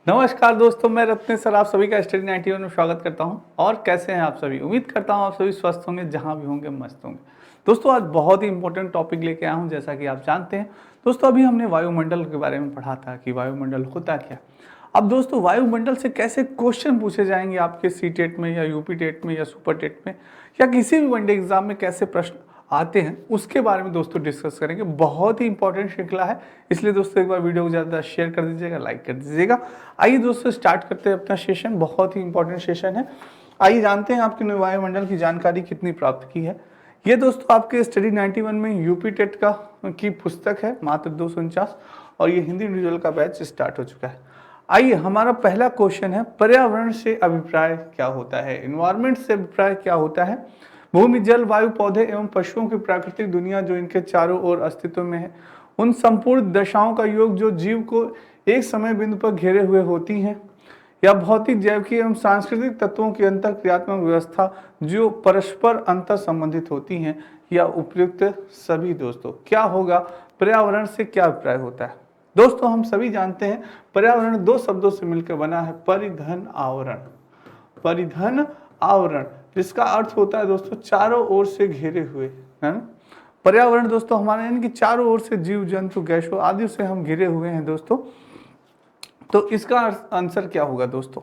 नमस्कार दोस्तों, मैं रत्ने सर आप सभी का स्टडी 91 में स्वागत करता हूं। और कैसे हैं आप सभी? उम्मीद करता हूं आप सभी स्वस्थ होंगे, जहां भी होंगे मस्त होंगे। दोस्तों आज बहुत ही इंपॉर्टेंट टॉपिक लेके आया हूं। जैसा कि आप जानते हैं दोस्तों, अभी हमने वायुमंडल के बारे में पढ़ा था कि वायुमंडल होता क्या। अब दोस्तों वायुमंडल से कैसे क्वेश्चन पूछे जाएंगे आपके सी टेट में या यूपी टेट में या सुपर टेट में या किसी भी वनडे एग्जाम में कैसे प्रश्न आते हैं, उसके बारे में दोस्तों डिस्कस करेंगे। बहुत ही इंपॉर्टेंट श्रृंखला है, इसलिए दोस्तों एक बार वीडियो को ज़्यादा शेयर कर दीजिएगा, लाइक कर दीजिएगा। आइए दोस्तों स्टार्ट करते हैं अपना सेशन। बहुत ही इंपॉर्टेंट सेशन है। आइए जानते हैं आपने वायुमंडल की जानकारी कितनी प्राप्त की है। ये दोस्तों आपके स्टडी 91 में यूपी टेट का की पुस्तक है, मात्र 249, और ये हिंदी इंडिविजुअल का बैच स्टार्ट हो चुका है। आइए हमारा पहला क्वेश्चन है, पर्यावरण से अभिप्राय क्या होता है? एनवायरमेंट से अभिप्राय क्या होता है? भूमि, जल, वायु, पौधे एवं पशुओं की प्राकृतिक दुनिया जो इनके चारों ओर अस्तित्व में है, उन संपूर्ण दशाओं का योग जो जीव को एक समय बिंदु पर घेरे हुए होती हैं, या भौतिक, जैविक एवं सांस्कृतिक तत्वों की अंतःक्रियात्मक व्यवस्था जो परस्पर अंतर संबंधित होती हैं, या उपयुक्त सभी। दोस्तों क्या होगा? पर्यावरण से क्या अभिप्राय होता है? दोस्तों हम सभी जानते हैं पर्यावरण दो शब्दों से मिलकर बना है, परिधन आवरण। परिधन आवरण जिसका अर्थ होता है दोस्तों चारों ओर से घेरे हुए, है ना। पर्यावरण दोस्तों हमारे यानी कि चारों ओर से जीव जंतु गैसों आदि से हम घिरे हुए हैं दोस्तों। तो इसका आंसर क्या होगा दोस्तों?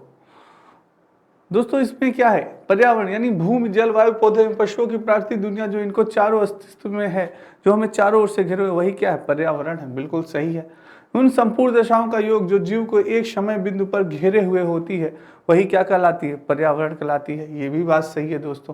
दोस्तों इसमें क्या है? पर्यावरण यानी भूमि, जल, वायु, पौधे, पशुओं की प्राकृतिक दुनिया जो इनको चारों अस्तित्व में है, जो हमें चारों ओर से घिरे हुए, वही क्या है? पर्यावरण है। बिल्कुल सही है। उन संपूर्ण दशाओं का योग जो जीव को एक समय बिंदु पर घेरे हुए होती है, वही क्या कहलाती है? पर्यावरण कहलाती है। ये भी बात सही है दोस्तों।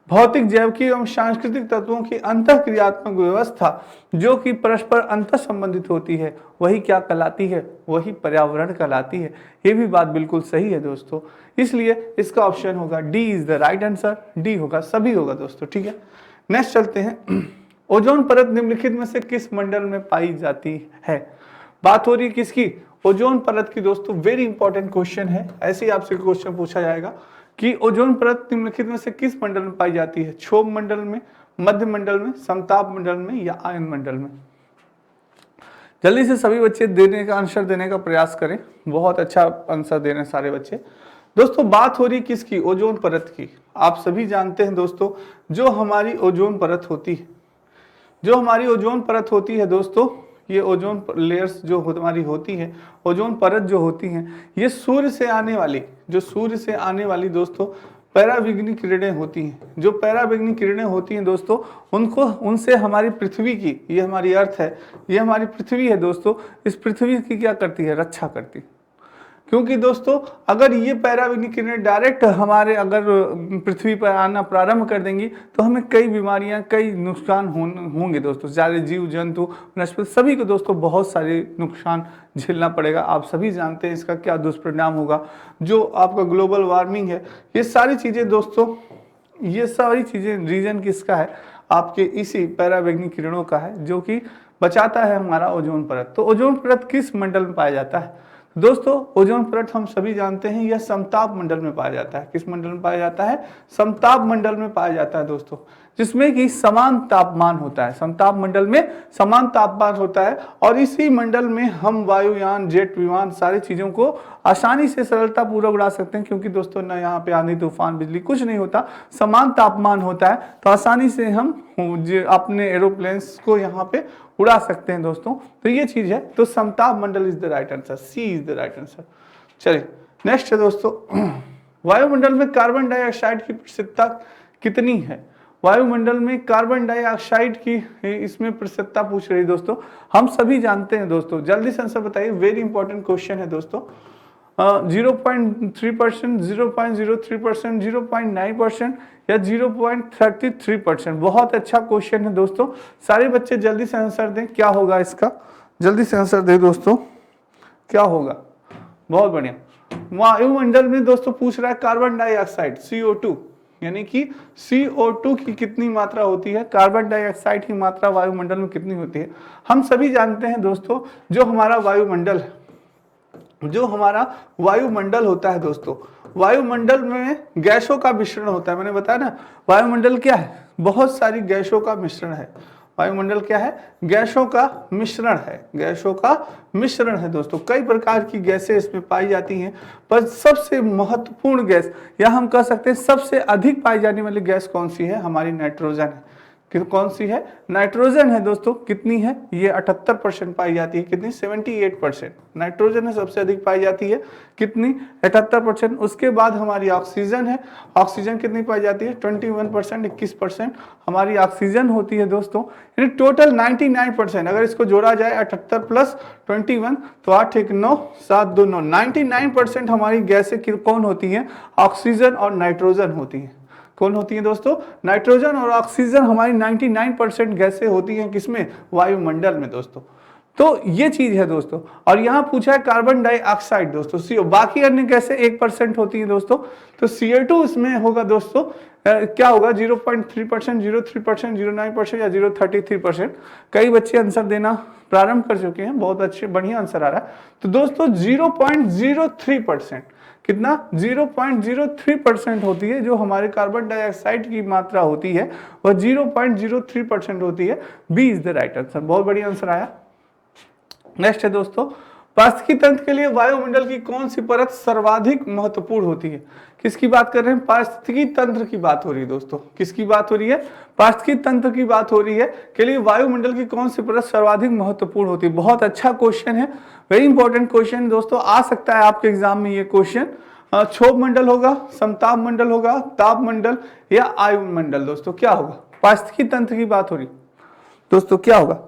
भौतिक, जैविक एवं सांस्कृतिक तत्वों की अंतःक्रियात्मक व्यवस्था जो कि परस्पर अंतर संबंधित होती है, वही क्या कहलाती है? वही पर्यावरण कहलाती है। ये भी बात बिल्कुल सही है दोस्तों। इसलिए इसका ऑप्शन होगा D is the right answer. D होगा, सभी होगा दोस्तों। ठीक है, नेक्स्ट चलते हैं। ओजोन परत निम्नलिखित में से किस मंडल में पाई जाती है? बात हो रही है किसकी? ओजोन परत की। दोस्तों वेरी इंपॉर्टेंट क्वेश्चन है, ऐसे ही आपसे क्वेश्चन पूछा जाएगा कि ओजोन परत निम्नलिखित में से किस मंडल में पाई जाती है? क्षोभ मंडल में, मध्य मंडल में, समताप मंडल में, या आयन मंडल में? जल्दी से सभी बच्चे देने का आंसर देने का प्रयास करें। बहुत अच्छा आंसर दे रहे हैं सारे बच्चे। दोस्तों बात हो रही किसकी? ओजोन परत की। आप सभी जानते हैं दोस्तों, जो हमारी ओजोन परत होती है, जो हमारी ओजोन परत होती है दोस्तों, ये ओजोन लेयर्स जो हमारी होती है, ओजोन परत जो होती हैं, ये सूर्य से आने वाली, जो सूर्य से आने वाली दोस्तों पैराविग्निक किरणें होती हैं। जो पैराविग्निक किरणें होती हैं दोस्तों, उनको उनसे हमारी पृथ्वी की, ये हमारी अर्थ है, ये हमारी पृथ्वी है दोस्तों, इस पृथ्वी की क्या करती है? रक्षा करती है। क्योंकि दोस्तों अगर ये पैराविग्निक किरणें डायरेक्ट हमारे अगर पृथ्वी पर आना प्रारंभ कर देंगी, तो हमें कई बीमारियां, कई नुकसान होंगे दोस्तों। सारे जीव जंतु, वनस्पति, सभी को दोस्तों बहुत सारे नुकसान झेलना पड़ेगा। आप सभी जानते हैं इसका क्या दुष्परिणाम होगा, जो आपका ग्लोबल वार्मिंग है। ये सारी चीज़ें दोस्तों, ये सारी चीज़ें रीजन किसका है? आपके इसी पैरावैग्निक किरणों का है, जो कि बचाता है हमारा ओजोन परत। तो ओजोन परत किस मंडल में पाया जाता है दोस्तों? ओजोन परत हम सभी जानते हैं यह समताप मंडल में पाया जाता है। किस मंडल में पाया जाता है? समताप मंडल में पाया जाता है दोस्तों, जिसमें कि समान तापमान होता है। समताप मंडल में समान तापमान होता है, और इसी मंडल में हम वायुयान, जेट विमान, सारी चीजों को आसानी से सरलता पूर्वक उड़ा सकते हैं। क्योंकि दोस्तों ना यहाँ पे आंधी तूफान बिजली कुछ नहीं होता, समान तापमान होता है, तो आसानी से हम अपने एरोप्लेन्स को यहाँ पे उड़ा सकते हैं दोस्तों। तो ये चीज है। तो समताप मंडल is the right answer, C is the right answer. चलिए नेक्स्ट है दोस्तों, वायुमंडल में कार्बन डाइऑक्साइड की प्रतिशतता कितनी है? वायुमंडल में कार्बन डाइऑक्साइड की इसमें प्रतिशतता पूछ रही है दोस्तों। हम सभी जानते हैं दोस्तों, जल्दी से आंसर बताइए। वेरी इंपॉर्टेंट क्वेश्चन है दोस्तों। 0.3%, 0.03%, 0.9% या 0.33%। बहुत अच्छा क्वेश्चन है दोस्तों। सारे बच्चे जल्दी से आंसर दें, क्या होगा इसका? जल्दी से आंसर दें दोस्तों, क्या होगा? बहुत बढ़िया। वायुमंडल में दोस्तों पूछ रहा है कार्बन डाइऑक्साइड, CO2, यानी कि CO2 की कितनी मात्रा होती है, कार्बन डाइऑक्साइड की मात्रा वायुमंडल में कितनी होती है? हम सभी जानते हैं दोस्तों, जो हमारा वायुमंडल है, जो हमारा वायुमंडल होता है दोस्तों, वायुमंडल में गैसों का मिश्रण होता है। मैंने बताया ना, वायुमंडल क्या है? बहुत सारी गैसों का मिश्रण है। वायुमंडल क्या है? गैसों का मिश्रण है, गैसों का मिश्रण है दोस्तों। कई प्रकार की गैसें इसमें पाई जाती हैं, पर सबसे महत्वपूर्ण गैस या हम कह सकते हैं सबसे अधिक पाई जाने वाली गैस कौन सी है? हमारी नाइट्रोजन है। कौन सी है? नाइट्रोजन है दोस्तों। कितनी है? ये 78% पाई जाती है। कितनी? 78% नाइट्रोजन है, सबसे अधिक पाई जाती है। कितनी? 78%। उसके बाद हमारी ऑक्सीजन है। ऑक्सीजन कितनी पाई जाती है? 21%, 21% हमारी ऑक्सीजन होती है दोस्तों। यानी टोटल 99%। अगर इसको जोड़ा जाए 78 प्लस 21 तो 8 1 9 7 2 9, 99% हमारी गैसें कौन होती हैं? ऑक्सीजन और नाइट्रोजन होती हैं। कौन होती है दोस्तों? नाइट्रोजन और ऑक्सीजन हमारी 99% गैसें होती हैं। किसमें? वायुमंडल में दोस्तों। तो ये चीज है दोस्तों। और यहाँ पूछा है कार्बन डाइऑक्साइड दोस्तों, CO। बाकी अन्य गैसें 1% होती हैं दोस्तों। तो CO2 इसमें होगा दोस्तों क्या होगा? 0.3%, 0.3%, 0.9% या 0.33%। कई बच्चे आंसर देना प्रारंभ कर चुके हैं, बहुत अच्छे बढ़िया आंसर आ रहा है। तो दोस्तों 0.03%, कितना? 0.03% होती है जो हमारे कार्बन डाइऑक्साइड की मात्रा होती है, वह 0.03% होती है। B is the right answer. बहुत बढ़िया आंसर आया। नेक्स्ट है दोस्तों, पारिस्थितिकी तंत्र के लिए वायुमंडल की कौन सी परत सर्वाधिक महत्वपूर्ण होती है? किसकी बात कर रहे हैं? पारिस्थितिकी तंत्र की बात हो रही है दोस्तों। किसकी बात हो रही है? पारिस्थितिकी तंत्र की बात हो रही है के लिए वायुमंडल की कौन सी परत सर्वाधिक महत्वपूर्ण होती है? बहुत अच्छा क्वेश्चन है, वेरी इंपॉर्टेंट क्वेश्चन दोस्तों। आ सकता है आपके एग्जाम में ये क्वेश्चन। क्षोभ मंडल होगा, समताप मंडल होगा, ताप मंडल या आयुमंडल दोस्तों? क्या होगा? पारिस्थितिकी तंत्र की बात हो रही दोस्तों, क्या होगा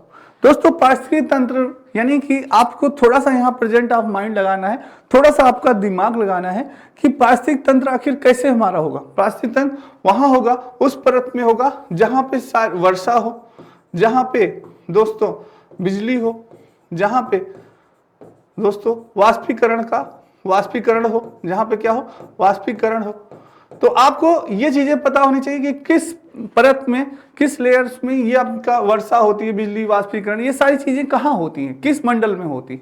दोस्तों? पारिस्थितिकी तंत्र यानी कि आपको थोड़ा सा यहाँ प्रेजेंट ऑफ माइंड लगाना है, थोड़ा सा आपका दिमाग लगाना है कि पारिस्थितिक तंत्र आखिर कैसे हमारा होगा। पारिस्थितिक तंत्र वहां होगा, उस परत में होगा जहां पे वर्षा हो, जहां पे दोस्तों बिजली हो, जहां पे दोस्तों वाष्पीकरण हो, जहां पे क्या हो? वाष्पीकरण हो। तो आपको ये चीजें पता होनी चाहिए कि किस परत में, किस लेयर्स में ये आपका वर्षा होती है, बिजली, वाष्पीकरण, ये सारी चीजें कहाँ होती हैं, किस मंडल में होती है।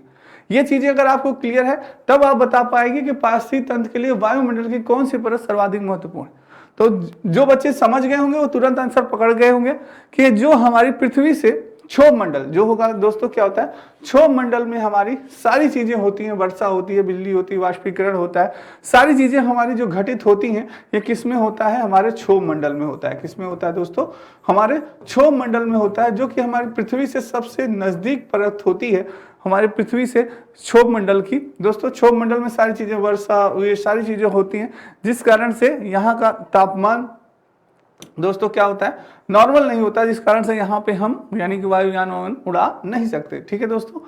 ये चीजें अगर आपको क्लियर है तब आप बता पाएंगे कि पारिस्थितिक तंत्र के लिए वायुमंडल की कौन सी परत सर्वाधिक महत्वपूर्ण है। तो जो बच्चे समझ गए होंगे वो तुरंत आंसर पकड़ गए होंगे कि जो हमारी पृथ्वी से क्षोभ मंडल जो होगा दोस्तों, क्या होता है? क्षोभ मंडल में हमारी सारी चीजें होती हैं, वर्षा होती है, बिजली होती है, वाष्पीकरण होता है, सारी चीजें हमारी जो घटित होती हैं ये किस में होता है? हमारे क्षोभ मंडल में होता है। किस में होता है दोस्तों? हमारे क्षोभ मंडल में होता है, जो कि हमारी पृथ्वी से सबसे नजदीक परत होती है हमारे पृथ्वी से क्षोभ मंडल की। दोस्तों क्षोभ मंडल में सारी चीजें, वर्षा, ये सारी चीजें होती हैं, जिस कारण से यहाँ का तापमान दोस्तों क्या होता है? नॉर्मल नहीं होता, जिस कारण से यहाँ पे हम यानी कि वायुयान उड़ा नहीं सकते। ठीक है दोस्तों।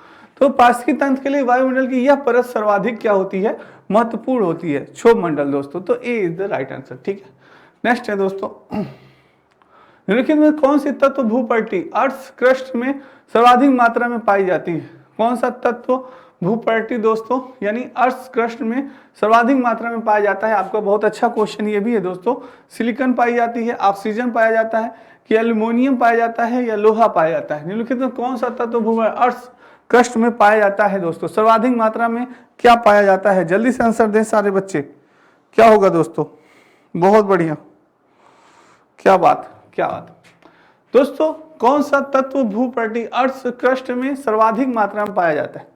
तो पारिस्थितिकी तंत्र के लिए वायुमंडल की यह परत सर्वाधिक क्या होती है? महत्वपूर्ण होती है, क्षोभ मंडल दोस्तों। तो ए इज द राइट आंसर। ठीक है। नेक्स्ट है दोस्तों, निम्नलिखित में कौन सी तत्व भूपट्टी अर्थ क्रस्ट में सर्वाधिक मात्रा में पाई जाती है? कौन सा तत्व भूपट्टी दोस्तों यानी अर्थ क्रस्ट में सर्वाधिक मात्रा में पाया जाता है? आपका बहुत अच्छा क्वेश्चन ये भी है दोस्तों। सिलिकॉन पाई जाती है, ऑक्सीजन पाया जाता है, कि एल्यूमिनियम पाया जाता है या लोहा पाया जाता है? निम्नलिखित में कौन सा तत्व अर्थ क्रस्ट में पाया जाता है दोस्तों? सर्वाधिक मात्रा में क्या पाया जाता है? जल्दी से आंसर दें सारे बच्चे, क्या होगा दोस्तों? बहुत बढ़िया, क्या बात, क्या बात दोस्तों। कौन सा तत्व भूपट्टी अर्थ क्रस्ट में सर्वाधिक मात्रा में पाया जाता है?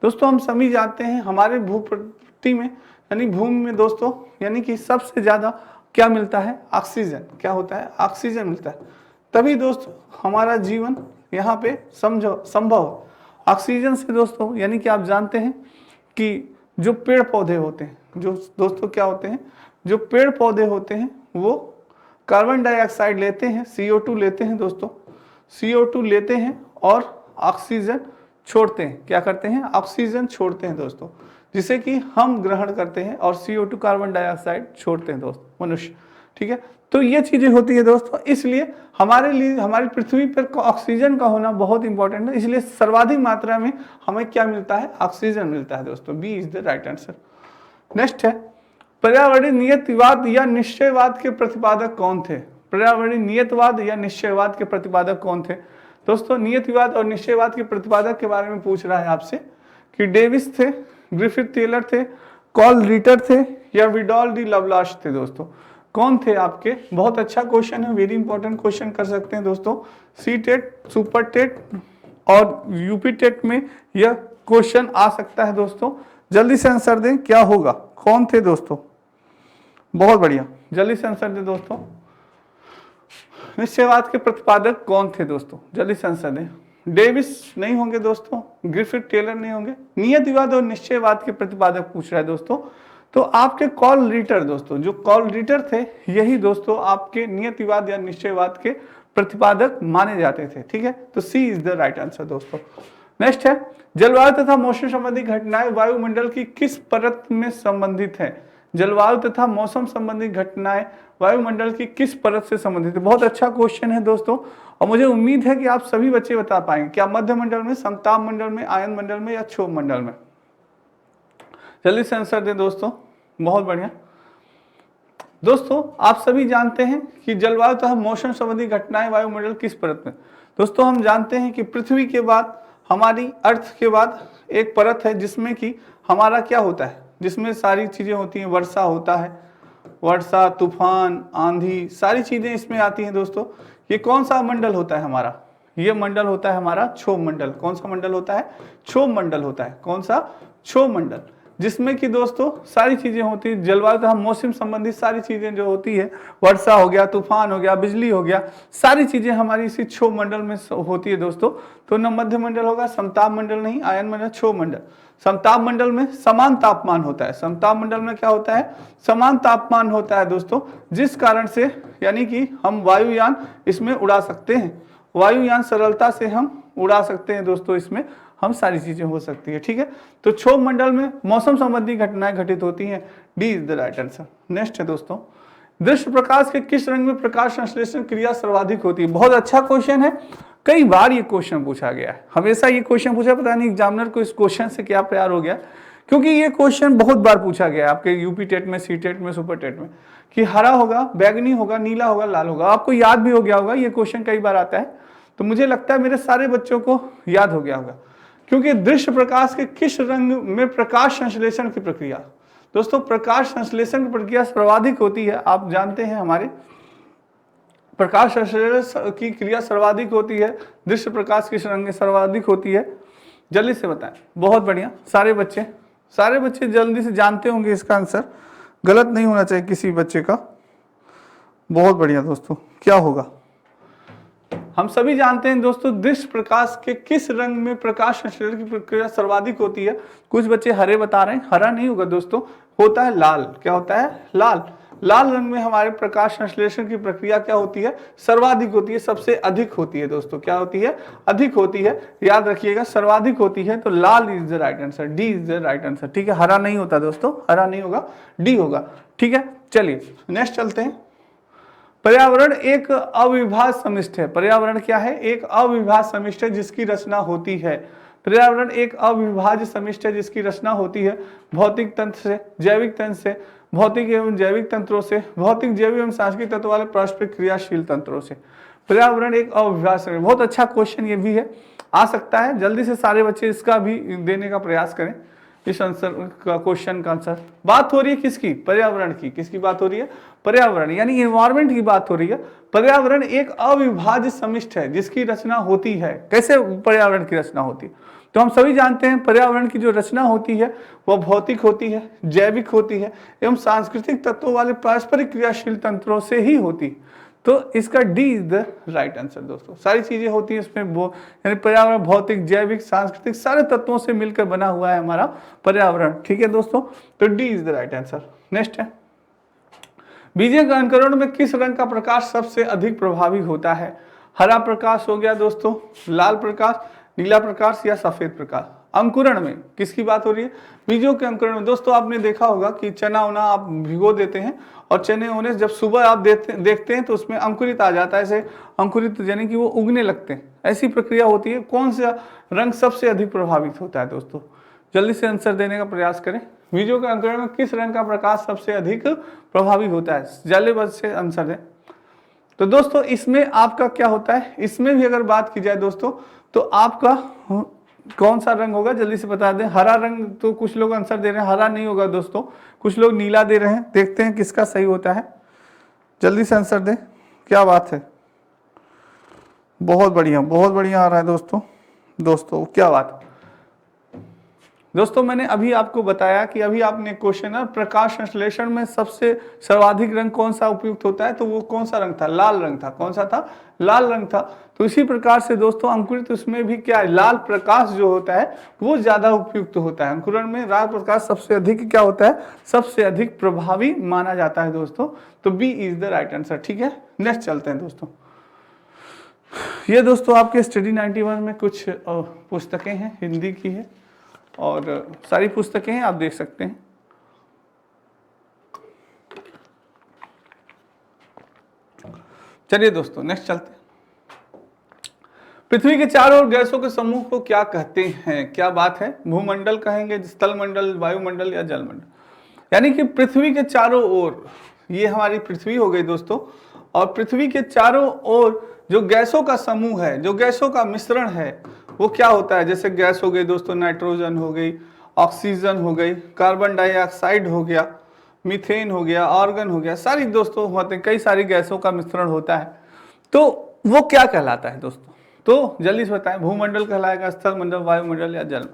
दोस्तों हम सभी जानते हैं हमारे भूपट्टी में यानी भूमि में दोस्तों यानी कि सबसे ज्यादा क्या मिलता है? ऑक्सीजन। क्या होता है? ऑक्सीजन मिलता है। तभी दोस्तों हमारा जीवन यहाँ पे संभव है ऑक्सीजन से दोस्तों। यानी कि आप जानते हैं कि जो पेड़ पौधे होते हैं, जो दोस्तों क्या होते हैं, जो पेड़ पौधे होते हैं वो कार्बन डाइऑक्साइड लेते हैं, CO2 लेते हैं दोस्तों, CO2 लेते हैं और ऑक्सीजन छोड़ते हैं। क्या करते हैं? ऑक्सीजन छोड़ते हैं दोस्तों, जिसे कि हम ग्रहण करते हैं, और CO2 कार्बन डाइऑक्साइड छोड़ते हैं दोस्तों मनुष्य। ठीक है। तो ये चीजें होती है दोस्तों, इसलिए हमारे लिए हमारी पृथ्वी पर ऑक्सीजन का होना बहुत इंपॉर्टेंट है। इसलिए सर्वाधिक मात्रा में हमें क्या मिलता है? ऑक्सीजन मिलता है दोस्तों। B is the right answer. Next है, पर्यावरणीय नियतिवाद या निश्चयवाद के प्रतिपादक कौन थे? पर्यावरणीय नियतवाद या निश्चयवाद के प्रतिपादक कौन थे दोस्तों? नियतिवाद और निश्चयवाद के प्रतिपादक के बारे में पूछ रहा है आपसे कि डेविस थे, ग्रिफिथ टेलर थे, कॉल रिटर थे या विडॉल डी लवलाश थे दोस्तों? कौन थे आपके? बहुत अच्छा क्वेश्चन है, वेरी इंपॉर्टेंट क्वेश्चन कर सकते हैं दोस्तों। सी टेट, सुपर टेट और यूपी टेट में यह क्वेश्चन आ सकता है दोस्तों। जल्दी से आंसर दें, क्या होगा? कौन थे दोस्तों? बहुत बढ़िया, जल्दी से आंसर दें दोस्तों। निश्चयवाद के प्रतिपादक कौन थे दोस्तों? जल्दी से आंसर दें। डेविस नहीं होंगे दोस्तों, ग्रिफिथ टेलर नहीं होंगे। नियतिवाद और निश्चयवाद के प्रतिपादक पूछ रहा है दोस्तों। तो आपके कॉल रीटर दोस्तों, जो कॉल रीटर थे, यही दोस्तों आपके नियतिवाद या निश्चयवाद के प्रतिपादक माने जाते थे। ठीक है, तो सी इज द राइट आंसर दोस्तों। नेक्स्ट है, जलवायु तथा मौसम संबंधी घटनाएं वायुमंडल की किस परत में संबंधित है? जलवायु तथा मौसम संबंधी घटनाएं वायुमंडल की किस परत से संबंधित है? बहुत अच्छा क्वेश्चन है दोस्तों, और मुझे उम्मीद है कि आप सभी बच्चे बता पाएंगे। क्या मध्य मंडल में, समताप मंडल में, आयन मंडल में या क्षोभ मंडल में? जल्दी से आंसर दें दोस्तों। बहुत बढ़िया दोस्तों, आप सभी जानते हैं कि जलवायु तथा मौसम संबंधी घटनाएं वायुमंडल किस परत में? दोस्तों हम जानते हैं कि पृथ्वी के बाद, हमारी अर्थ के बाद एक परत है जिसमें कि हमारा क्या होता है, जिसमें सारी चीजें होती हैं। वर्षा होता है, वर्षा, तूफान, आंधी, सारी चीजें इसमें आती हैं दोस्तों। ये कौन सा मंडल होता है हमारा? ये मंडल होता है हमारा क्षोभ मंडल। कौन सा मंडल होता है? क्षोभ मंडल होता है। कौन सा? क्षोभ मंडल, जिसमें कि दोस्तों सारी चीजें होती है। जलवायु तथा मौसम संबंधी सारी चीजें जो होती है, वर्षा हो गया, तूफान हो गया, बिजली हो गया, सारी चीजें हमारी इसी क्षोभ मंडल में होती है दोस्तों। तो न मध्य मंडल होगा, समताप मंडल नहीं, आयन मंडल, क्षोभ मंडल। समताप मंडल में समान तापमान होता है। समताप मंडल में क्या होता है? समान तापमान होता है दोस्तों, जिस कारण से यानी कि हम वायुयान इसमें उड़ा सकते हैं। वायुयान सरलता से हम उड़ा सकते हैं दोस्तों, इसमें हम सारी चीजें हो सकती है। ठीक है, तो क्षोभ मंडल में मौसम संबंधी घटनाएं घटित होती हैं। D is the right answer. Next है दोस्तों, दृश्य प्रकाश के किस रंग में प्रकाश संश्लेषण क्रिया सर्वाधिक होती है? बहुत अच्छा क्वेश्चन है, कई बार ये क्वेश्चन पूछा गया है। हमेशा ये क्वेश्चन पूछा, पता नहीं एग्जामिनर को इस क्वेश्चन से क्या प्यार हो गया, क्योंकि ये क्वेश्चन बहुत बार पूछा गया है आपके यूपी टेट में, सी टेट में, सुपर टेट में, कि हरा होगा, बैगनी होगा, नीला होगा, लाल होगा। आपको याद भी हो गया होगा, ये क्वेश्चन कई बार आता है। तो मुझे लगता है मेरे सारे बच्चों को याद हो गया होगा, क्योंकि दृश्य प्रकाश के किस रंग में प्रकाश संश्लेषण की प्रक्रिया? दोस्तों प्रकाश संश्लेषण की प्रक्रिया सर्वाधिक होती है। आप जानते हैं हमारे प्रकाश संश्लेषण की क्रिया सर्वाधिक होती है, दृश्य प्रकाश किस रंग में सर्वाधिक होती है? जल्दी से बताएं। बहुत बढ़िया, सारे बच्चे जल्दी से जानते होंगे इसका आंसर, गलत नहीं होना चाहिए किसी बच्चे का। बहुत बढ़िया दोस्तों, क्या होगा? हम सभी जानते हैं दोस्तों, दृश्य प्रकाश के किस रंग में प्रकाश संश्लेषण की प्रक्रिया सर्वाधिक होती है? कुछ बच्चे हरे बता रहे हैं, हरा नहीं होगा दोस्तों, होता है लाल। क्या होता है? लाल। लाल रंग में हमारे प्रकाश संश्लेषण की प्रक्रिया क्या होती है? सर्वाधिक होती है, सबसे अधिक होती है दोस्तों। क्या होती है? अधिक होती है, याद रखिएगा, सर्वाधिक होती है। तो लाल is the right answer, D is the right answer. ठीक है, हरा नहीं होता दोस्तों, हरा नहीं होगा, डी होगा। ठीक है, चलिए नेक्स्ट चलते हैं। पर्यावरण एक अविभाज्य समिष्ट है। पर्यावरण क्या है? एक अविभाज्य समिष्ट है जिसकी रचना होती है। पर्यावरण एक अविभाज्य समिष्ट है जिसकी रचना होती है भौतिक तंत्र से, जैविक तंत्र से, भौतिक एवं जैविक तंत्रों से, भौतिक, जैविक एवं सांख्यिक तत्व वाले परस्पर क्रियाशील तंत्रों से। पर्यावरण एक अविभाज्य समिष्ट, बहुत अच्छा क्वेश्चन ये भी है, आ सकता है। जल्दी से सारे बच्चे इसका भी देने का प्रयास करें, इस आंसर का, क्वेश्चन का आंसर। बात हो रही है किसकी? पर्यावरण की। किसकी बात हो रही है? पर्यावरण, यानी एनवायरमेंट की बात हो रही है। पर्यावरण एक अविभाज्य समिष्ट है जिसकी रचना होती है। कैसे पर्यावरण की रचना होती है? तो हम सभी जानते हैं पर्यावरण की जो रचना होती है वह भौतिक होती है, जैविक होती है एवं सांस्कृतिक तत्वों वाले पारस्परिक क्रियाशील तंत्रों से ही होती है। तो इसका D is the right answer दोस्तों। सारी चीजें होती हैं इसमें, वो यानी पर्यावरण भौतिक, जैविक, सांस्कृतिक सारे तत्वों से मिलकर बना हुआ है हमारा पर्यावरण। ठीक है दोस्तों, तो D is the right answer. Next है, बीजक अंकुरण में किस रंग का प्रकाश सबसे अधिक प्रभावी होता है? हरा प्रकाश हो गया दोस्तों, लाल प्रकाश, नीला प्रकाश या सफेद प्रकाश। अंकुरण में किसकी बात हो रही है? बीजों के अंकुरण में। दोस्तों आपने देखा होगा कि चना उना आप भिगो देते हैं और चने उन्हें जब सुबह आप देखते हैं तो उसमें अंकुरित आ जाता है, ऐसे अंकुरित यानी कि वो उगने लगते हैं, ऐसी प्रक्रिया होती है। कौन सा रंग सबसे अधिक प्रभावित होता है दोस्तों? जल्दी से आंसर देने का प्रयास करें। बीजों के अंकुरण में किस रंग का प्रकाश सबसे अधिक प्रभावी होता है? जल्दी से आंसर दें। तो दोस्तों इसमें आपका क्या होता है, इसमें भी अगर बात की जाए दोस्तों तो आपका कौन सा रंग होगा? जल्दी से बता दें। हरा रंग, तो कुछ लोग आंसर दे रहे हैं, हरा नहीं होगा दोस्तों, कुछ लोग नीला दे रहे हैं। देखते हैं किसका सही होता है। जल्दी से आंसर दें, क्या बात है, बहुत बढ़िया आ रहा है दोस्तों क्या बात है। दोस्तों मैंने अभी आपको बताया कि अभी आपने क्वेश्चन है प्रकाश संश्लेषण में सबसे सर्वाधिक रंग कौन सा उपयुक्त होता है, तो वो कौन सा रंग था, लाल रंग था। कौन सा था, लाल रंग था। तो इसी प्रकार से दोस्तों अंकुरित उसमें भी क्या है, लाल प्रकाश जो होता है वो ज्यादा उपयुक्त होता है। अंकुरण में लाल प्रकाश सबसे अधिक क्या होता है, सबसे अधिक प्रभावी माना जाता है दोस्तों। तो B is the right answer. ठीक है, नेक्स्ट चलते हैं दोस्तों। ये दोस्तों आपके स्टडी 91 में कुछ पुस्तकें हैं, हिंदी की है और सारी पुस्तकें हैं, आप देख सकते हैं। चलिए दोस्तों नेक्स्ट चलते हैं। पृथ्वी के चारों ओर गैसों के समूह को क्या कहते हैं, क्या बात है, भूमंडल कहेंगे, स्थल मंडल, वायुमंडल या जलमंडल। यानी कि पृथ्वी के चारों ओर, ये हमारी पृथ्वी हो गई दोस्तों, और पृथ्वी के चारों ओर जो गैसों का समूह है, जो गैसों का मिश्रण है, वो क्या होता है। जैसे गैस हो गई दोस्तों, नाइट्रोजन हो गई, ऑक्सीजन हो गई, कार्बन डाइऑक्साइड हो गया, मीथेन हो गया, आर्गन हो गया, सारी दोस्तों होते, कई सारी गैसों का मिश्रण होता है। तो वो क्या कहलाता है दोस्तों, तो जल्दी से बताएं, भूमंडल कहलाएगा, स्थल मंडल, वायुमंडल या जल।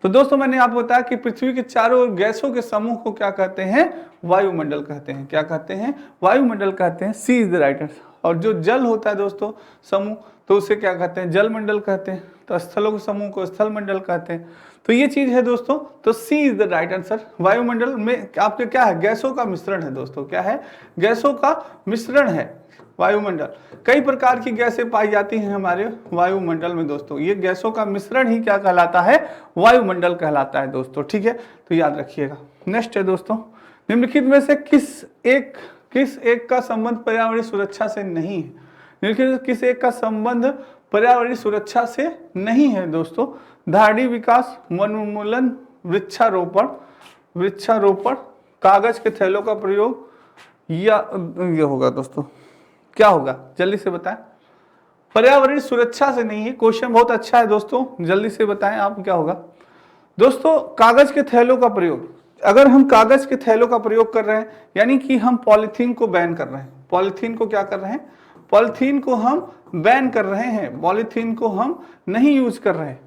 तो दोस्तों मैंने आपको बताया कि पृथ्वी के चारों ओर गैसों के समूह को क्या कहते हैं, वायुमंडल कहते हैं। क्या कहते हैं, वायुमंडल कहते हैं। सी इज द राइट आंसर। और जो जल होता है दोस्तों समूह, तो उसे क्या कहते हैं, जलमंडल कहते हैं। तो स्थलों के समूह को स्थल मंडल कहते हैं। तो ये चीज है दोस्तों, तो सी इज द राइट आंसर। वायुमंडल में आपके क्या है, गैसों का मिश्रण है दोस्तों। क्या है, गैसों का मिश्रण है वायुमंडल। कई प्रकार की गैसें पाई जाती हैं हमारे वायुमंडल में दोस्तों, ये गैसों का मिश्रण ही क्या कहलाता है, वायुमंडल कहलाता है दोस्तों। ठीक है, तो याद रखिएगा। नेक्स्ट है दोस्तों, निम्नलिखित में से किस एक का संबंध पर्यावरणीय सुरक्षा से नहीं है। निम्नलिखित किस एक का संबंध पर्यावरणीय सुरक्षा से नहीं है दोस्तों। धाड़ी विकास, वन उन्मूलन, वृक्षारोपण, कागज के थैलों का प्रयोग, या ये होगा दोस्तों, क्या होगा, जल्दी से बताएं। पर्यावरणीय सुरक्षा से नहीं है, क्वेश्चन बहुत अच्छा है दोस्तों, जल्दी से बताएं आप क्या होगा दोस्तों। कागज के थैलों का प्रयोग। अगर हम कागज के थैलों का प्रयोग कर रहे हैं, यानी कि हम पॉलीथीन को बैन कर रहे हैं। पॉलीथीन को क्या कर रहे हैं, पॉलीथीन को हम बैन कर रहे हैं, पॉलीथीन को हम नहीं यूज कर रहे हैं।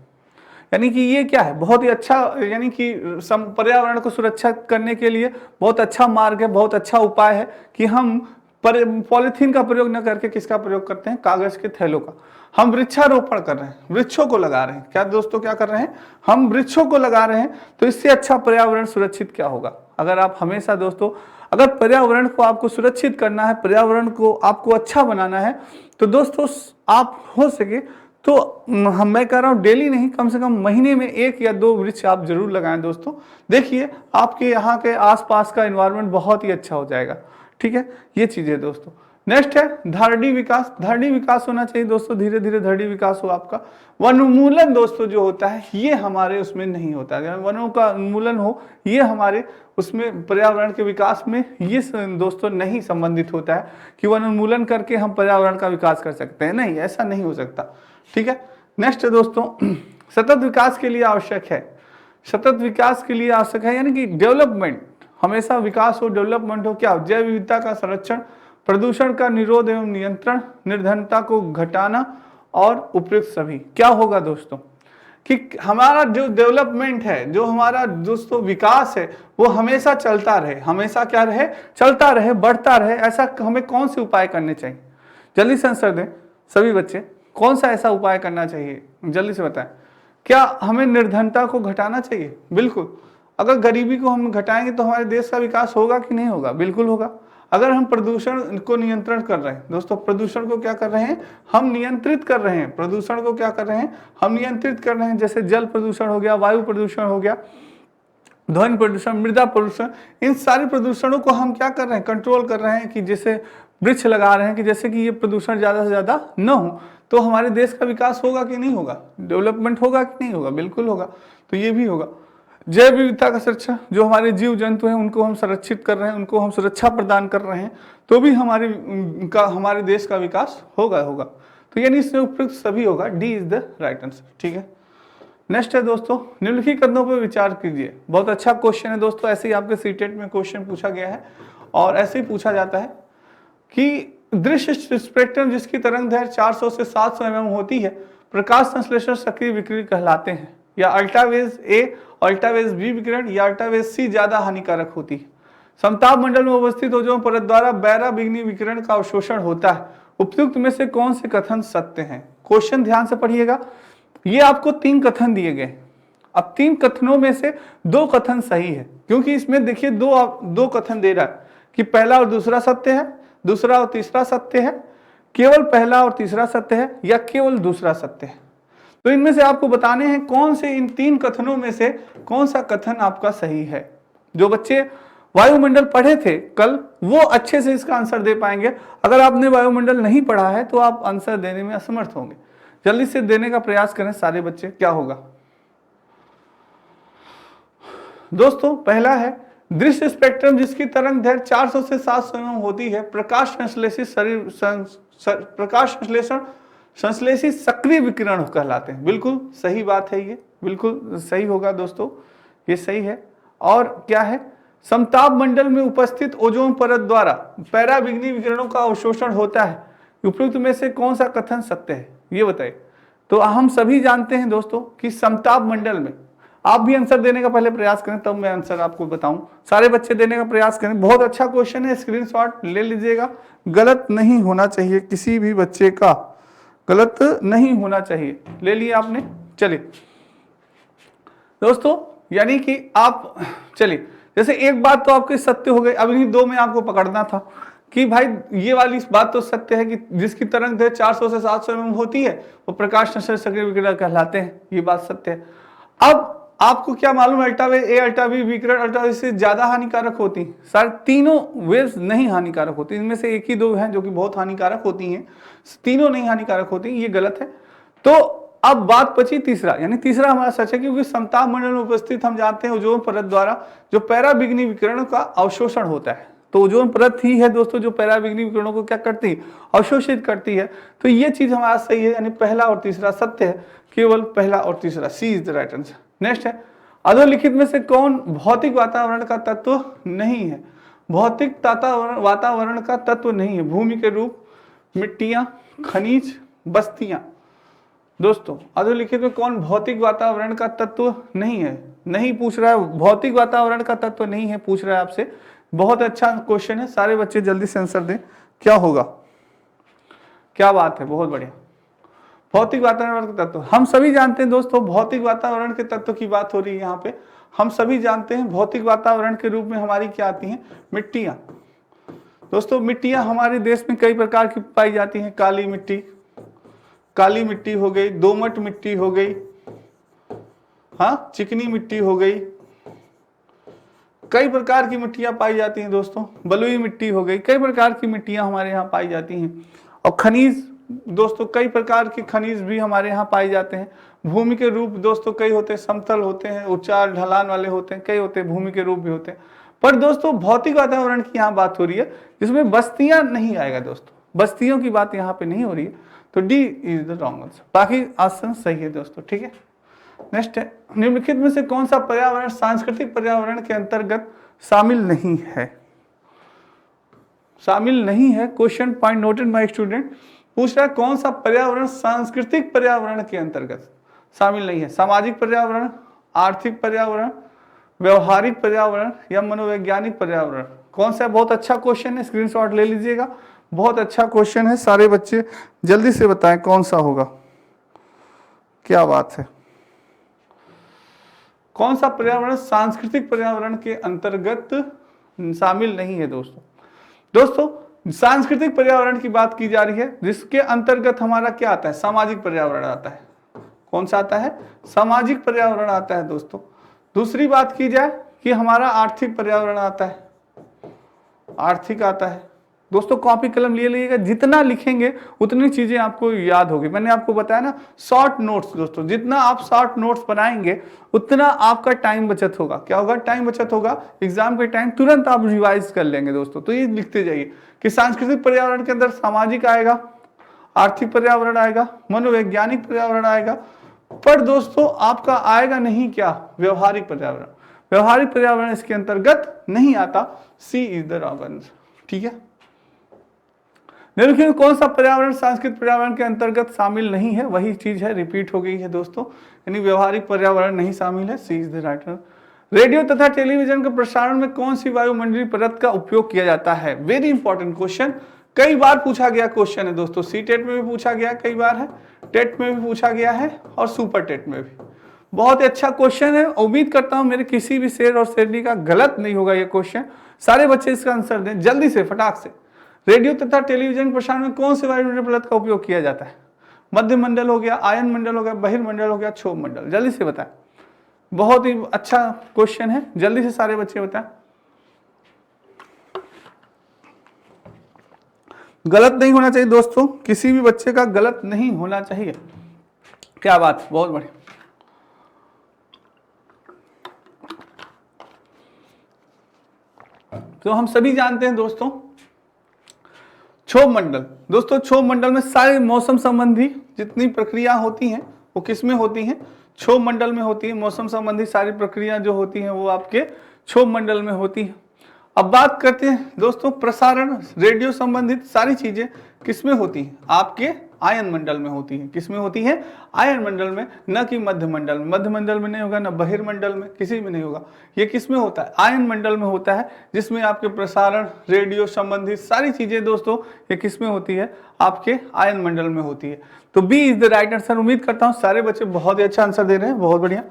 यानी कि ये क्या है, बहुत ही अच्छा, यानी कि पर्यावरण को सुरक्षित करने के लिए बहुत अच्छा मार्ग है, बहुत अच्छा उपाय है कि हम पॉलीथीन का प्रयोग न करके किसका प्रयोग करते हैं, कागज के थैलों का। हम वृक्षारोपण कर रहे हैं, वृक्षों को लगा रहे हैं। क्या दोस्तों क्या कर रहे हैं, हम वृक्षों को लगा रहे हैं। तो इससे अच्छा पर्यावरण सुरक्षित क्या होगा। अगर आप हमेशा दोस्तों, अगर पर्यावरण को आपको सुरक्षित करना है, पर्यावरण को आपको अच्छा बनाना है, तो दोस्तों आप हो सके तो मैं कह रहा हूँ डेली नहीं, कम से कम महीने में 1 या 2 वृक्ष आप जरूर लगाएं दोस्तों। देखिए आपके यहाँ के आसपास का एनवायरनमेंट बहुत ही अच्छा हो जाएगा। ठीक है, ये चीज है दोस्तों। नेक्स्ट है धारणी विकास। धारणी विकास होना चाहिए दोस्तों, धीरे धीरे धारणी विकास हो आपका। वन उन्मूलन दोस्तों जो होता है, ये हमारे उसमें नहीं होता है। वनों का उन्मूलन हो, ये हमारे उसमें पर्यावरण के विकास में ये दोस्तों नहीं संबंधित होता है कि वन उन्मूलन करके हम पर्यावरण का विकास कर सकते हैं, नहीं, ऐसा नहीं हो सकता। ठीक है, नेक्स्ट है दोस्तों, सतत विकास के लिए आवश्यक है। सतत विकास के लिए आवश्यक है, यानी कि डेवलपमेंट, हमेशा विकास हो, डेवलपमेंट हो। क्या, जैव विविधता का संरक्षण, प्रदूषण का निरोध एवं नियंत्रण, निर्धनता को घटाना और उपयुक्त सभी। क्या होगा दोस्तों कि हमारा जो डेवलपमेंट है, जो हमारा दोस्तों विकास है, वो हमेशा चलता रहे, हमेशा क्या रहे, चलता रहे, बढ़ता रहे। ऐसा हमें कौन से उपाय करने चाहिए, जल्दी से आंसर दें सभी बच्चे, कौन सा ऐसा उपाय करना चाहिए, जल्दी से बताएं। क्या हमें निर्धनता को घटाना चाहिए, बिल्कुल। अगर गरीबी को हम घटाएंगे तो हमारे देश का विकास होगा कि नहीं होगा, बिल्कुल होगा। अगर हम प्रदूषण को नियंत्रण कर रहे हैं दोस्तों, प्रदूषण को क्या कर रहे हैं, हम नियंत्रित कर रहे हैं। प्रदूषण को क्या कर रहे हैं, हम नियंत्रित कर रहे हैं। जैसे जल प्रदूषण हो गया, वायु प्रदूषण हो गया, ध्वनि प्रदूषण, मृदा प्रदूषण, इन सारे प्रदूषणों को हम क्या कर रहे हैं, कंट्रोल कर रहे हैं। कि जैसे वृक्ष लगा रहे हैं कि जैसे कि ये प्रदूषण ज्यादा से ज्यादा न हो, तो हमारे देश का विकास होगा कि नहीं होगा, डेवलपमेंट होगा कि नहीं होगा, बिल्कुल होगा। तो ये भी होगा। जैव विविधता का संरक्षण, जो हमारे जीव जंतु हैं उनको हम संरक्षित कर रहे हैं, उनको हम सुरक्षा प्रदान कर रहे हैं, तो भी हमारे देश का विकास होगा। तो यानी इसमें उपयुक्त सभी होगा, D is the right answer. ठीक है, नेक्स्ट है दोस्तों, निम्नलिखित कथनों पर विचार कीजिए। बहुत अच्छा क्वेश्चन है दोस्तों, ऐसे ही आपके सीटेट में क्वेश्चन पूछा गया है और ऐसे ही पूछा जाता है। कि दृश्य स्पेक्ट्रम जिसकी तरंग दैर्घ्य 400 से 700 mm होती है प्रकाश संश्लेषण सक्रिय विकिरण कहलाते हैं। या अल्ट्रावेज ए, अल्ट्रावेज बी विकिरण या अल्ट्रावेज सी ज्यादा हानिकारक होती है। समताप मंडल में अवस्थित ओजोन परत द्वारा बैरा बिग्नी विकिरण का अवशोषण होता है। उपयुक्त में से कौन से कथन सत्य हैं? क्वेश्चन ध्यान से पढ़िएगा। ये आपको 3 कथन दिए गए। अब 3 कथनों में से 2 कथन सही है, क्योंकि इसमें देखिए दो कथन दे रहा है कि पहला और दूसरा सत्य है, दूसरा और तीसरा सत्य है, केवल पहला और तीसरा सत्य है या केवल दूसरा सत्य है। तो इनमें से आपको बताने हैं कौन से इन 3 कथनों में से कौन सा कथन आपका सही है। जो बच्चे वायुमंडल पढ़े थे कल वो अच्छे से इसका आंसर दे पाएंगे। अगर आपने वायुमंडल नहीं पढ़ा है तो आप आंसर देने में असमर्थ होंगे। जल्दी से देने का प्रयास करें सारे बच्चे। क्या होगा दोस्तों? पहला है दृश्य स्पेक्ट्रम जिसकी तरंग दैर्घ्य 400 से 700 mm होती है प्रकाश संश्लेषण संश्लेषित सक्रिय विकिरण कहलाते हैं। बिल्कुल सही बात है, ये बिल्कुल सही होगा दोस्तों, ये सही है। और क्या है? समताप मंडल में उपस्थित ओजोन परत द्वारा पैराबिग्नी विकिरणों का अवशोषण होता है। उपयुक्त में से कौन सा कथन सत्य है ये बताइए। तो हम सभी जानते हैं दोस्तों कि समताप मंडल में, आप भी आंसर देने का पहले प्रयास करें तब मैं आंसर आपको बताऊं। सारे बच्चे देने का प्रयास करें। बहुत अच्छा क्वेश्चन है, स्क्रीनशॉट ले लीजिएगा। गलत नहीं होना चाहिए, किसी भी बच्चे का गलत नहीं होना चाहिए। ले लिए आपने? चलिए दोस्तों, यानी कि आप चलिए, जैसे एक बात तो आपके सत्य हो गई। अब इन्हीं 2 में आपको पकड़ना था कि भाई ये वाली बात तो सत्य है कि जिसकी तरंग दैर्घ्य 400 से 700 mm होती है वो प्रकाश संश्लेषण सक्रिय विकिरण कहलाते हैं। ये बात सत्य है। अब आपको क्या मालूम, अल्ट्रावेज ए, अल्ट्रावी विकिरण अल्ट्रावेज से ज्यादा हानिकारक होती है? सारे तीनों वेव्स नहीं हानिकारक होती, इनमें से 1 ही 2 हैं जो कि बहुत हानिकारक होती हैं, तीनों नहीं हानिकारक होती, ये गलत है। तो अब बात बची तीसरा, यानी तीसरा हमारा सच है, क्योंकि समताप मंडल में उपस्थित हम जानते हैं ओजोन परत द्वारा जो पैराबिग्नी विकिरण का अवशोषण होता है। तो ओजोन परत ही है दोस्तों जो पैराबिग्नी विकिरणों को क्या करती है? अवशोषित करती है। तो ये चीज हमारा सही है, यानी पहला और तीसरा सत्य है, केवल पहला और तीसरा। C is the right answer. Next है, अधोलिखित में से कौन भौतिक वातावरण का तत्व नहीं है? भौतिक वातावरण का तत्व नहीं है। भूमि के रूप, मिट्टियां, खनिज, बस्तियां। दोस्तों अधोलिखित में कौन भौतिक वातावरण का तत्व नहीं है? नहीं पूछ रहा है, भौतिक वातावरण का तत्व नहीं है पूछ रहा है आपसे। बहुत अच्छा क्वेश्चन है, सारे बच्चे जल्दी से आंसर दें। क्या होगा? क्या बात है, बहुत बढ़िया। भौतिक वातावरण के तत्व हम सभी जानते हैं दोस्तों। भौतिक वातावरण के तत्व की बात हो रही है यहाँ पे। हम सभी जानते हैं भौतिक वातावरण के रूप में हमारी क्या आती हैं? मिट्टियां। दोस्तों मिट्टियां हमारे देश में कई प्रकार की पाई जाती हैं। काली मिट्टी हो गई, दोमट मिट्टी हो गई, हाँ, चिकनी मिट्टी हो गई, कई प्रकार की मिट्टियां पाई जाती हैं दोस्तों। बलुई मिट्टी हो गई, कई प्रकार की मिट्टियां हमारे यहाँ पाई जाती हैं। और खनिज दोस्तों, कई प्रकार के खनिज भी हमारे यहाँ पाए जाते हैं। भूमि के रूप दोस्तों कई होते हैं, समतल होते हैं, ऊंचाई ढलान वाले होते हैं, कई होते हैं भूमि के रूप भी होते हैं। पर दोस्तों भौतिक वातावरण की यहाँ बात हो रही है जिसमें बस्तियां नहीं आएगा दोस्तों, बस्तियों की बात यहाँ पे नहीं हो रही है। तो D is the wrong answer. बाकी ऑप्शन सही है दोस्तों, ठीक है। नेक्स्ट है, निम्नलिखित में से कौन सा पर्यावरण सांस्कृतिक पर्यावरण के अंतर्गत शामिल नहीं है? शामिल नहीं है। Question point noted my student. पूछ रहा है कौन सा पर्यावरण सांस्कृतिक पर्यावरण के अंतर्गत शामिल नहीं है? सामाजिक पर्यावरण, आर्थिक पर्यावरण, व्यवहारिक पर्यावरण या मनोवैज्ञानिक पर्यावरण? कौन सा? बहुत अच्छा क्वेश्चन है, स्क्रीनशॉट ले लीजिएगा। बहुत अच्छा क्वेश्चन है, सारे बच्चे जल्दी से बताएं कौन सा होगा। क्या बात है, कौन सा पर्यावरण सांस्कृतिक पर्यावरण के अंतर्गत शामिल नहीं है? दोस्तों सांस्कृतिक पर्यावरण की बात की जा रही है जिसके अंतर्गत हमारा क्या आता है? सामाजिक पर्यावरण आता है। कौन सा आता है? सामाजिक पर्यावरण आता है दोस्तों। दूसरी बात की जाए कि हमारा आर्थिक पर्यावरण आता है, आर्थिक आता है। दोस्तों कॉपी कलम लिए लीजिएगा, जितना लिखेंगे उतनी चीजें आपको याद होगी। मैंने आपको बताया ना, शॉर्ट नोट्स दोस्तों, जितना आप शॉर्ट नोट्स बनाएंगे उतना आपका टाइम बचत होगा। क्या होगा? टाइम बचत होगा। एग्जाम के टाइम तुरंत आप रिवाइज कर लेंगे दोस्तों। तो ये लिखते जाइए कि सांस्कृतिक पर्यावरण के अंदर सामाजिक आएगा, आर्थिक पर्यावरण आएगा, मनोवैज्ञानिक पर्यावरण आएगा, पर दोस्तों आपका आएगा नहीं क्या? व्यवहारिक पर्यावरण। व्यवहारिक पर्यावरण इसके अंतर्गत नहीं आता। सी इज द रॉन्ग आंसर, ठीक है। निम्नलिखित कौन सा पर्यावरण सांस्कृतिक पर्यावरण के अंतर्गत शामिल नहीं है? वही चीज है, रिपीट हो गई है दोस्तों, यानी व्यवहारिक पर्यावरण नहीं शामिल है। C is the right answer. Radio तथा टेलीविजन के प्रसारण में कौन सी वायुमंडलीय परत का उपयोग किया जाता है? वेरी इंपॉर्टेंट क्वेश्चन, कई बार पूछा गया क्वेश्चन है दोस्तों। सी टेट में भी पूछा गया कई बार है, टेट में भी पूछा गया है और सुपर टेट में भी। बहुत ही अच्छा क्वेश्चन है, उम्मीद करता हूं मेरे किसी भी शेर और शेरनी का गलत नहीं होगा ये क्वेश्चन। सारे बच्चे इसका आंसर दें जल्दी से, फटाक से। रेडियो तथा टेलीविजन प्रसारण में कौन से वायुमंडलीय परत का उपयोग किया जाता है? मध्य मंडल हो गया, आयन मंडल हो गया, बहिर्मंडल हो गया, क्षोभ मंडल। जल्दी से बताएं, बहुत ही अच्छा क्वेश्चन है, जल्दी से सारे बच्चे बताएं। गलत नहीं होना चाहिए दोस्तों, किसी भी बच्चे का गलत नहीं होना चाहिए। क्या बात, बहुत बढ़िया। तो हम सभी जानते हैं दोस्तों क्षोभ मंडल। दोस्तों क्षोभ मंडल में सारे मौसम संबंधी जितनी प्रक्रिया होती हैं वो किस में होती हैं? क्षोभ मंडल में होती है। मौसम संबंधी सारी प्रक्रिया जो होती हैं वो आपके क्षोभ मंडल में होती है। अब बात करते हैं दोस्तों प्रसारण, रेडियो संबंधित सारी चीजें किस में होती हैं? आपके आयन मंडल में होती है। किस में होती है? आयन मंडल में, न कि मध्य मंडल में। मध्य मंडल में नहीं होगा, न बहिर्मंडल में, किसी में नहीं होगा। ये किस में होता है? आयन मंडल में होता है, जिसमें आपके प्रसारण, रेडियो संबंधित सारी चीजें दोस्तों ये किस में होती है? आपके आयन मंडल में होती है। तो B is the right answer. उम्मीद करता हूँ सारे बच्चे बहुत ही अच्छा आंसर दे रहे हैं, बहुत बढ़िया।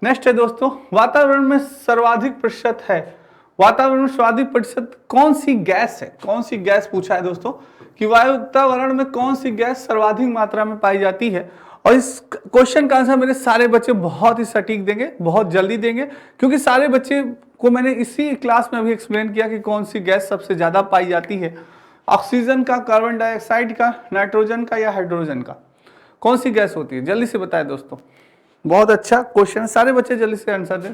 नेक्स्ट है दोस्तों, वातावरण में सर्वाधिक प्रतिशत है। वातावरण में सर्वाधिक प्रतिशत कौन सी गैस है? कौन सी गैस पूछा है दोस्तों कि वातावरण में कौन सी गैस सर्वाधिक मात्रा में पाई जाती है? और इस क्वेश्चन का आंसर मेरे सारे बच्चे बहुत ही सटीक देंगे, बहुत जल्दी देंगे, क्योंकि सारे बच्चे को मैंने इसी क्लास में अभी एक्सप्लेन किया कि कौन सी गैस सबसे ज्यादा पाई जाती है। ऑक्सीजन का, कार्बन डाइऑक्साइड का, नाइट्रोजन का या हाइड्रोजन का? कौन सी गैस होती है? जल्दी से बताएं दोस्तों। बहुत अच्छा क्वेश्चन है, सारे बच्चे जल्दी से आंसर दें,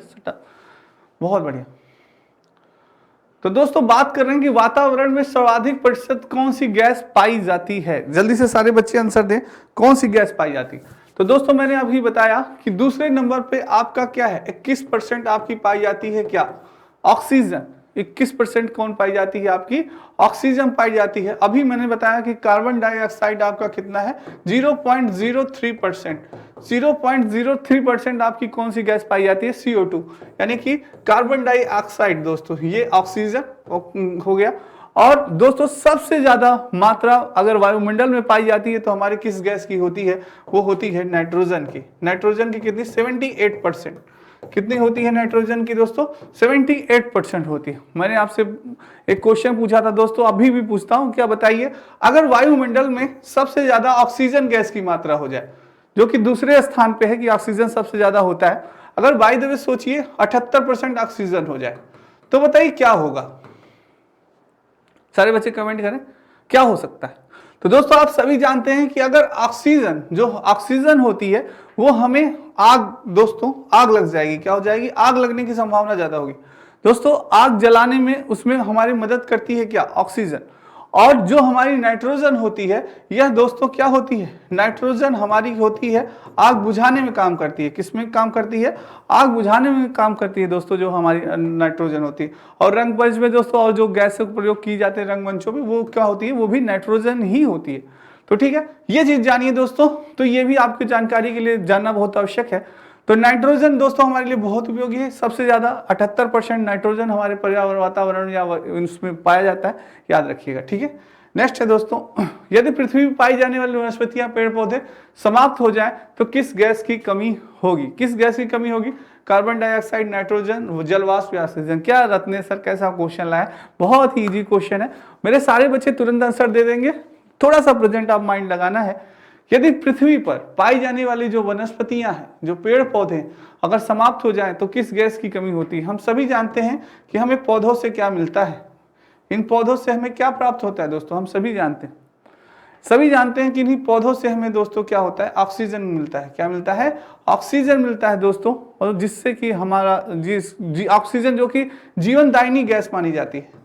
बहुत बढ़िया। तो दोस्तों बात कर रहे हैं कि वातावरण में सर्वाधिक प्रतिशत कौन सी गैस पाई जाती है? जल्दी से सारे बच्चे आंसर दें, कौन सी गैस पाई जाती है? तो दोस्तों मैंने अभी बताया कि दूसरे नंबर पे आपका क्या है, 21% आपकी पाई जाती है क्या? ऑक्सीजन। 21% कौन पाई जाती है? आपकी ऑक्सीजन पाई जाती है। अभी मैंने बताया कि कार्बन डाइऑक्साइड आपका कितना है? 0.03%। 0.03% आपकी कौन सी गैस पाई जाती है? CO2, यानी कि कार्बन डाइऑक्साइड। दोस्तों ये ऑक्सीजन हो गया। और दोस्तों सबसे ज्यादा मात्रा अगर वायुमंडल में पाई जाती है तो हमारी किस गैस की होती है? वो होती है नाइट्रोजन की। नाइट्रोजन की कितनी? 78%। कितनी होती है नाइट्रोजन की दोस्तों? 78% होती है। मैंने आपसे एक क्वेश्चन पूछा था दोस्तों, अभी भी पूछता हूं, क्या बताइए, अगर वायुमंडल में सबसे ज्यादा ऑक्सीजन गैस की मात्रा हो जाए, जो कि दूसरे स्थान पे है कि ऑक्सीजन सबसे ज्यादा होता है, अगर बाय द वे सोचिए 78% ऑक्सीजन हो जाए तो बताइए क्या होगा? सारे बच्चे कमेंट करें, क्या हो सकता है? तो दोस्तों आप सभी जानते हैं कि अगर ऑक्सीजन, जो ऑक्सीजन होती है वो हमें आग, दोस्तों आग लग जाएगी। क्या हो जाएगी? आग लगने की संभावना ज्यादा होगी। दोस्तों आग जलाने में उसमें हमारी मदद करती है क्या? ऑक्सीजन। और जो हमारी नाइट्रोजन होती है, यह दोस्तों क्या होती है? नाइट्रोजन हमारी होती है आग बुझाने में काम करती है। किसमें काम करती है? आग बुझाने में काम करती है दोस्तों, जो हमारी नाइट्रोजन होती है। और रंग मंच में दोस्तों और जो गैसों का प्रयोग की जाते हैं रंगमंचों में, वो क्या होती है? वो भी नाइट्रोजन ही होती है। तो ठीक है, ये चीज जानिए दोस्तों। तो ये भी आपकी जानकारी के लिए जानना बहुत आवश्यक है। तो नाइट्रोजन दोस्तों हमारे लिए बहुत उपयोगी है। सबसे ज्यादा 78% नाइट्रोजन हमारे पर्यावरण, वातावरण या उसमें पाया जाता है, याद रखिएगा। ठीक है, नेक्स्ट है दोस्तों, यदि पृथ्वी पर पाई जाने वाली वनस्पतियां, पेड़ पौधे समाप्त हो जाए तो किस गैस की कमी होगी? किस गैस की कमी होगी? कार्बन डाइऑक्साइड, नाइट्रोजन, जलवाष्प या ऑक्सीजन? क्या रत्ने सर कैसा क्वेश्चन लाया? बहुत ही इजी क्वेश्चन है, मेरे सारे बच्चे तुरंत आंसर दे देंगे। थोड़ा सा प्रेजेंट आप माइंड लगाना है। यदि पृथ्वी पर पाई जाने वाली जो वनस्पतियां हैं, जो पेड़ पौधे अगर समाप्त हो जाएं तो किस गैस की कमी होती है? हम सभी जानते हैं कि हमें पौधों से क्या मिलता है, इन पौधों से हमें क्या प्राप्त होता है दोस्तों? हम सभी जानते हैं, सभी जानते हैं कि इन्हीं पौधों से हमें दोस्तों क्या होता है? ऑक्सीजन मिलता है। क्या मिलता है? ऑक्सीजन मिलता है दोस्तों। और जिससे कि हमारा ऑक्सीजन जो कि जीवनदायिनी गैस मानी जाती है,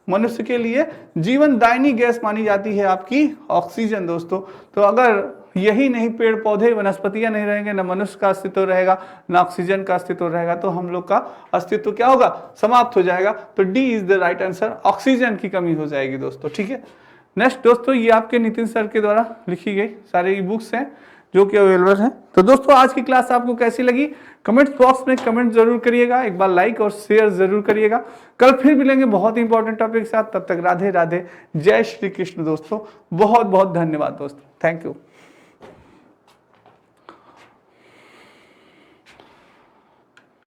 मनुष्य के लिए जीवनदायिनी गैस मानी जाती है आपकी ऑक्सीजन दोस्तों। तो अगर यही नहीं, पेड़ पौधे वनस्पतियां नहीं रहेंगे, न मनुष्य का अस्तित्व रहेगा, न ऑक्सीजन का अस्तित्व रहेगा, तो हम लोग का अस्तित्व क्या होगा? समाप्त हो जाएगा। तो D is the right answer, oxygen की कमी हो जाएगी दोस्तों। ठीक है, नेक्स्ट दोस्तों, ये आपके नितिन सर के द्वारा लिखी गई सारे ई बुक्स हैं जो कि अवेलेबल हैं। तो दोस्तों आज की क्लास आपको कैसी लगी कमेंट बॉक्स में कमेंट जरूर करिएगा, एक बार लाइक और शेयर जरूर करिएगा। कल फिर मिलेंगे बहुत ही इंपॉर्टेंट टॉपिक के साथ, तब तक राधे राधे, जय श्री कृष्ण दोस्तों, बहुत बहुत धन्यवाद दोस्तों, थैंक यू।